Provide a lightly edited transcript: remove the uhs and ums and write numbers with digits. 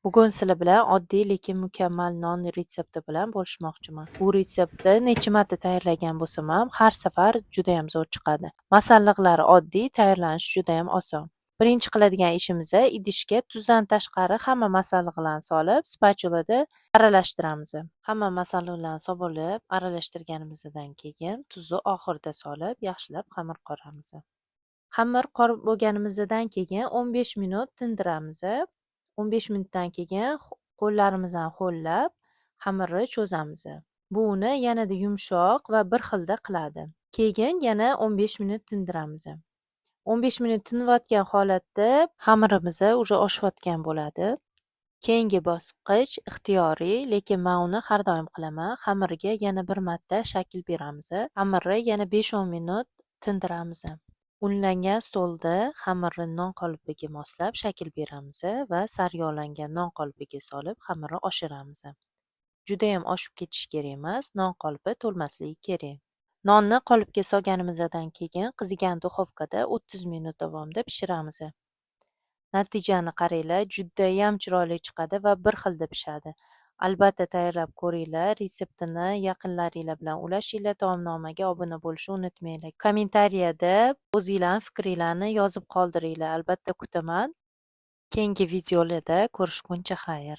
Bugun sizlar bilan oddiy lekin mukammal non retsepti bilan bo'lishmoqchiman. Bu retseptni necha marta tayyorlagan bo'lsam ham har safar juda ham zo'r chiqadi. Masalliqlari oddiy, tayyorlanishi juda ham oson. Birinchi qiladigan ishimiz idishga tuzdan tashqari hamma masalliqlarni solib, spatulada aralashtiramiz. Hamma masalliqlarni solib olib, aralashtirganimizdan keyin tuzni oxirida solib, yaxshilab xamir qoramiz. Xamir qorib bo'lganimizdan keyin 15 minut tindiramiz. 15 minutdan keyin qo'llarimizni ho'llab xamirni cho'zamiz. Bu uni yanada yumshoq va bir xilda qiladi. Keyin yana 15 minut tindiramiz. 15 minut tinayotgan holatda xamirimiz уже oshayotgan bo'ladi. Keyingi bosqich ixtiyoriy, lekin men uni har doim qilaman. Xamirga yana bir marta shakl beramiz. Xamirni yana 5-10 minut tindiramiz. Unlangan stolda xamirni non qolipiga moslab shakl beramiz va sariyog'langan non qolipiga solib xamirni oshiramiz. Judayam oshib ketishi kerak emas, non qolipi to'lmasligi kerak. Nonni qolipga solganimizdan keyin qizigan duxovkada 30 minut davomida pishiramiz. Natijani qaranglar, judayam chiroyli chiqadi va bir xilda pishadi. Albatta tayyorlab ko'ringlar, retseptini yaqinlaringlar bilan ulashinglar, taomnomaga obuna bo'lishni unutmanglar. Kommentariyada o'zingizlarning fikringizni yozib qoldiringlar, albatta kutaman. Keyingi videolarda ko'rishguncha xayr.